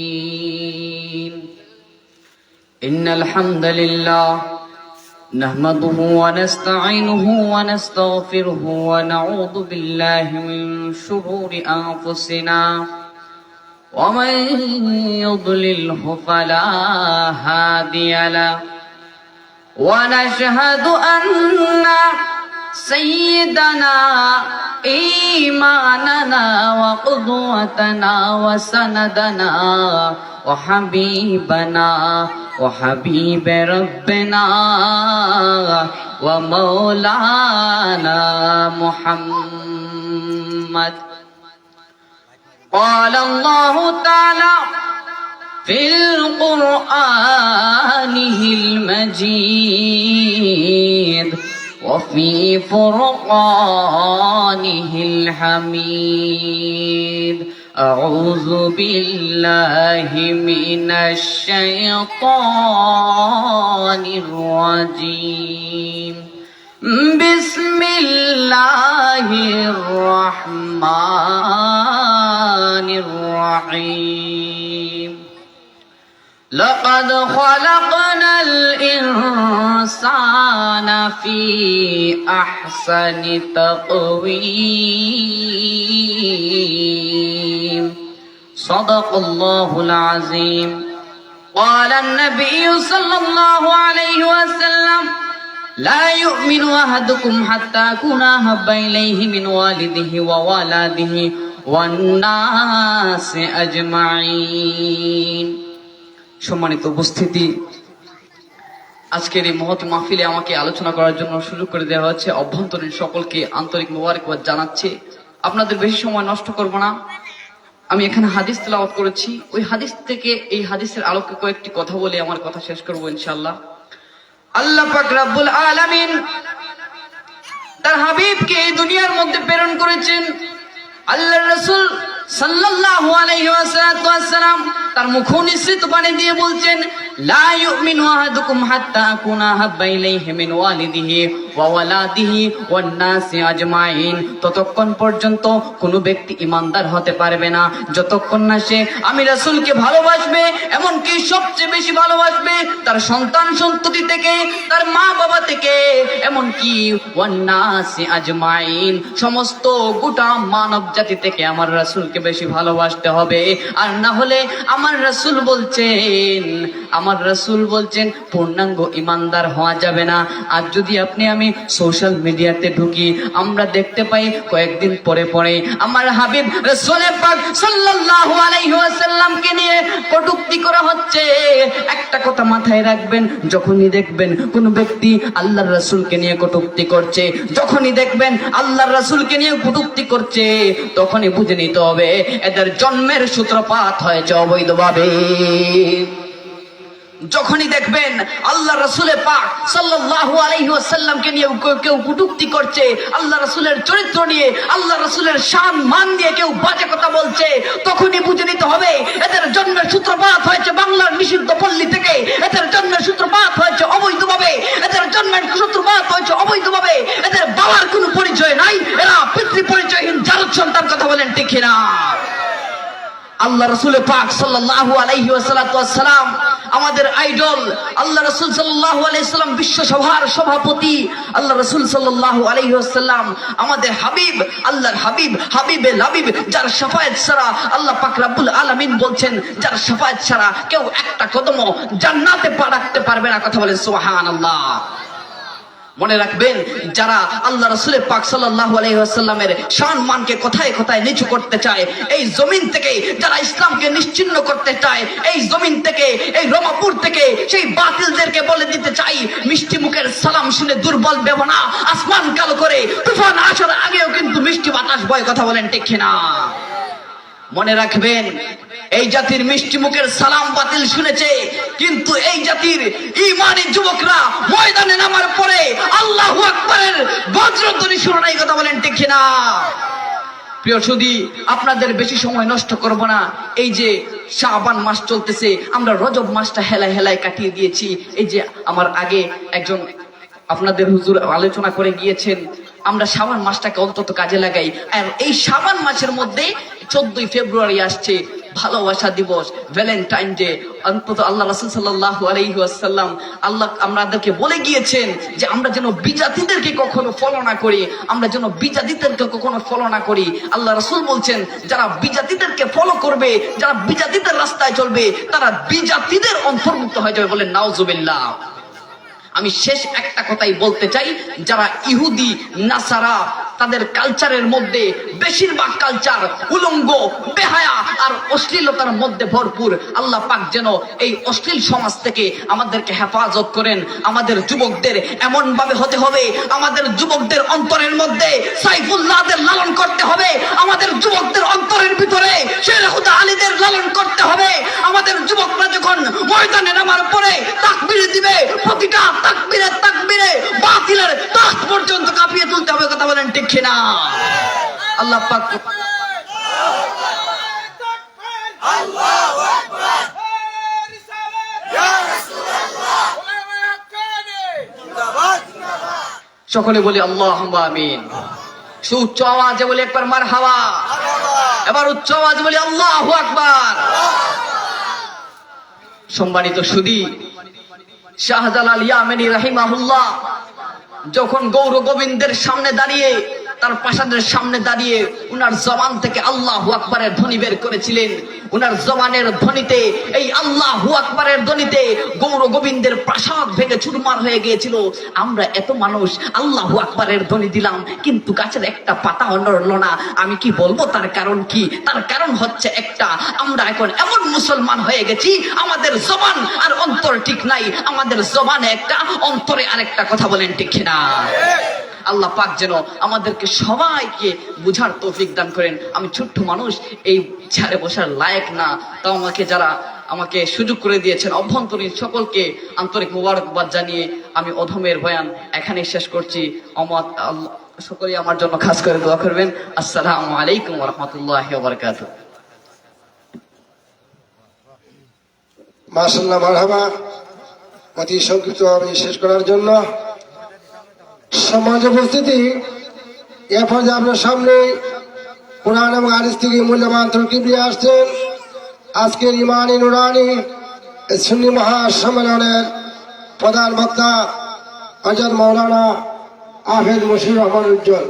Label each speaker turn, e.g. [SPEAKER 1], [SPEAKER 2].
[SPEAKER 1] المجنبين إن الحمد لله نحمده ونستعينه ونستغفره ونعوذ بالله من شرور أنفسنا ومن يضلله فلا هادي له ونشهد أن سيدنا إيماننا وقدوتنا وسندنا وحبيبنا وحبيب ربنا ومولانا محمد قال الله تعالى في القرآنه المجيد وفي فرقانه الحميد أعوذ بالله من الشيطان الرجيم بسم الله الرحمن الرحيم لقد خلقنا الإنسان في أحسن تقويم صدق الله العظيم قال النبي صلى الله عليه وسلم لا يؤمن أحدكم حتى أكون أحب إليه من والده وولده والناس أجمعين সম্মানিত উপস্থিতি, আজকের এই মহৎ মাহফিলে আমাকে আলোচনা করার জন্য সুযোগ করে দেওয়া হচ্ছে। অভ্যন্তরীণ সকলকে আন্তরিক মোবারকবাদ জানাচ্ছি। আপনাদের বেশি সময় নষ্ট করব না। আমি এখানে হাদিস তেলাওয়াত করেছি, ওই হাদিস থেকে এই হাদিসের আলোকে কয়েকটি কথা বলে আমার কথা শেষ করব ইনশাআল্লাহ। আল্লাহ পাক রব্বুল আলামিন তার হাবিবকে এই দুনিয়ার মধ্যে প্রেরণ করেছেন। আল্লাহর রাসূল সাল্লাল্লাহু আলাইহি ওয়াসাল্লাম তার মুখ নিঃসৃত বাণী দিয়ে বলছেন, লা ইউমিনু আহাদুকুম হাত্তা আকুনা হাব্বা ইলাইহি মিন ওয়ালিদিহি ওয়া ওয়ালাদিহি ওয়ান নাসি আজমাইন। ততক্ষণ পর্যন্ত কোনো ব্যক্তি ঈমানদার হতে পারবে না যতক্ষণ না সে আমি রাসূলকে ভালোবাসবে, এমনকি সবচেয়ে বেশি ভালোবাসবে তার সন্তান সন্ততি থেকে, তার মা বাবা থেকে, এমনকি ওয়ান নাসি আজমাইন সমস্ত গোটা মানব জাতি থেকে আমার রাসূলকে বেশি ভালোবাসতে হবে। আর না হলে আমার রাসূল বলছেন পূর্ণাঙ্গ ঈমানদার হওয়া যাবে না। আর যদি আপনি আমি সোশ্যাল মিডিয়াতে ঢুকি, আমরা দেখতে পাই কয়েকদিন পরে পরে আমার হাবিব রাসূল পাক সাল্লাল্লাহু আলাইহি ওয়াসাল্লামকে নিয়ে কটূক্তি করা হচ্ছে। একটা কথা মাথায় রাখবেন, যখনই দেখবেন কোন ব্যক্তি আল্লাহর রাসূলকে নিয়ে কটূক্তি করছে, যখনই দেখবেন আল্লাহর রাসূলকে নিয়ে কটূক্তি করছে, তখনই বুঝে নিতে হবে এদের জন্মের সূত্রপাত হয়েছে অবৈধভাবে। যখনই দেখবেন আল্লাহ রাসূল পাক সাল্লাল্লাহু আলাইহি ওয়াসাল্লামকে নিয়ে কেউ কটূক্তি করছে, আল্লাহ রাসূলের চরিত্র নিয়ে, আল্লাহ রাসূলের শান মান দিয়ে কেউ বাজে কথা বলছে, তখনই বুঝে নিতে হবে এদের জন্মের সূত্রপাত হয়েছে বাংলার নিষিদ্ধ পল্লী থেকে, এদের জন্মের সূত্রপাত হয়েছে অবৈধভাবে, এদের জন্মের সূত্রপাত হয়েছে অবৈধভাবে। এদের বাবার কোনো পরিচয় নাই, এরা পিতৃ পরিচয়হীন জারদ সন্তান। কথা বলেন ঠিক কিনা? আল্লাহ রাসূল পাক সাল্লাল্লাহু আলাইহি ওয়াসাল্লাম আমাদের আইডল। আল্লাহ রাসূল সাল্লাল্লাহু আলাইহি ওয়াসাল্লাম বিশ্ব সভার সভাপতি। আল্লাহ রাসূল সাল্লাল্লাহু আলাইহি ওয়াসাল্লাম আমাদের হাবিব, আল্লাহর হাবিব, হাবিবে লাবিব, যার শাফায়াত ছাড়া আল্লাহ পাক রব্বুল আলামিন বলছেন যার শাফায়াত ছাড়া কেউ একটা কদমও জান্নাতে পা রাখতে পারবে না। কথা বলেন সুবহানাল্লাহ। মনে রাখবেন, যারা আল্লাহ রাসূল পাক সাল্লাল্লাহু আলাইহি ওয়াসাল্লামের সম্মানকে কোথায় কোথায় নিচু করতে চায়, এই জমিন থেকে যারা ইসলামকে নিশ্চিহ্ন করতে চায়, এই জমিন থেকে, এই রমাপুর থেকে সেই বাতিলদেরকে বলে দিতে চাই, মিষ্টি মুখের সালাম শুনে দুর্বল দেব না। আসমান কালো করে তুফান আসার আগেও কিন্তু মিষ্টি বাতাস বয়। কথা বলেন ঠিক কিনা? মনে রাখবেন, এই জাতির মিষ্টি মুখের সালাম বাতিল শুনেছে, কিন্তু এই জাতির ঈমানি যুবকরা ময়দানে নামার পরে আল্লাহু আকবারের বজ্রধ্বনি শুনে নাই। কথা বলেন ঠিক কিনা? প্রিয় সুধী, আপনাদের বেশি সময় নষ্ট করব না। এই যে শাবান মাস চলতেছে, আমরা রজব মাসটা হেলায় হেলায় কাটিয়ে দিয়েছি। এই যে আমার আগে একজন আপনাদের হুজুর আলোচনা করে গিয়েছেন, আমরা শাবান মাসটাকে অন্তত কাজে লাগাই। আর এই শাবান মাসের মধ্যে 14 ফেব্রুয়ারি আসছে, ভালোবাসা দিবস, ভ্যালেন্টাইন ডে। অন্তত আল্লাহ রাসূল সাল্লাল্লাহু আলাইহি ওয়াসাল্লাম আল্লাহ আমাদেরকে বলে গিয়েছেন যে আমরা যেন বিজাতিদেরকে কখনো ফলো না করি, আমরা যেন বিজাতিদেরকে কখনো ফলো না করি। আল্লাহ রাসূল বলছেন যারা বিজাতিদেরকে ফলো করবে, যারা বিজাতিদের রাস্তায় চলবে, তারা বিজাতিদের অন্তর্ভুক্ত হয়ে যাবে। বলেন নাউজুবিল্লাহ। আমি শেষ একটা কথাই বলতে চাই, যারা ইহুদি নাসারা তাদের কালচারের মধ্যে বেশিরভাগ কালচার উলঙ্গ, বেহায়া আর অশ্লীলতার মধ্যে ভরপুর। আল্লাহ পাক যেন এই অশ্লীল সমাজ থেকে আমাদেরকে হেফাজত করেন। আমাদের যুবকদের এমন ভাবে হতে হবে, আমাদের যুবকদের অন্তরের মধ্যে সাইফুল্লাহদের লালন করতে হবে, আমাদের যুবকদের অন্তরের ভিতরে শের খুদা আলীদের লালন করতে হবে। আমাদের যুবকরা যখন ময়দানে নামার পরে তাকবীর দিবে, প্রতিটা তাকবীরে তাকবীরে বাতিলের তাখ পর্যন্ত কাঁপিয়ে তুলতে হবে। কথা বলেন ঠিক কিনা? আল্লাহ পাক
[SPEAKER 2] আল্লাহু আকবার, ইয়া রাসূলুল্লাহ, জিন্দাবাদ জিন্দাবাদ।
[SPEAKER 1] সকলে বলি আল্লাহুম্মা আমিন। উচ্চ আওয়াজে বলি একবার মারহাবা। এবার উচ্চ আওয়াজে বলি আল্লাহু আকবার। সম্মানিত সুধী, শাহজালাল ইয়ামানী রাহিমাহুল্লাহ যখন গৌর গোবিন্দের সামনে দাঁড়িয়ে, তার প্রাসাদের সামনে দাঁড়িয়ে উনার জবান থেকে আল্লাহু আকবারের ধ্বনি বের করেছিলেন, উনার জবানের ধ্বনিতে, এই আল্লাহু আকবারের ধ্বনিতে গৌর গোবিন্দের প্রাসাদ ভেঙে চুরমার হয়ে গিয়েছিল। আমরা এত মানুষ আল্লাহু আকবারের ধ্বনি দিলাম, কিন্তু গাছের একটা পাতাও নড়ল না। আমি কি বলবো তার কারণ কি? তার কারণ হচ্ছে একটা, আমরা এখন এমন মুসলমান হয়ে গেছি, আমাদের জবান আর অন্তর ঠিক নাই। আমাদের জবানে একটা, অন্তরে আরেকটা। কথা বলেন ঠিক না? আল্লাহ পাক যেন আমাদেরকে সবাইকে বুঝার তৌফিক দান করেন। আমি ছোট্ট মানুষ, এই চেয়ারে বসার লায়ক না, তাও যারা আমাকে সুযোগ করে দিয়েছেন, অভ্যন্তরীণ সকলকে আন্তরিক মুবারকবাদ জানিয়ে আমি অধমের বয়ান এখানে শেষ করছি। সকলে আমার জন্য খাস করে দোয়া করবেন। আসসালামু আলাইকুম ওয়া রাহমাতুল্লাহি ওয়া বারাকাতুহু।
[SPEAKER 3] মাশাআল্লাহ, মারহাবা। অতি সংক্ষিপ্ত আমি শেষ করার জন্য সমাজ উপস্থিতি, এ পর্যায়ে আপনার সামনে কোরআন এবং হাদিস থেকে মূল্যবান তরকিব নিয়ে আসছেন আজকের ইমানি নুরানি সুন্নি মহাসম্মেলনের প্রধান বক্তা হযরত মাওলানা হাফেজ মশিউর রহমান উজ্জ্বল।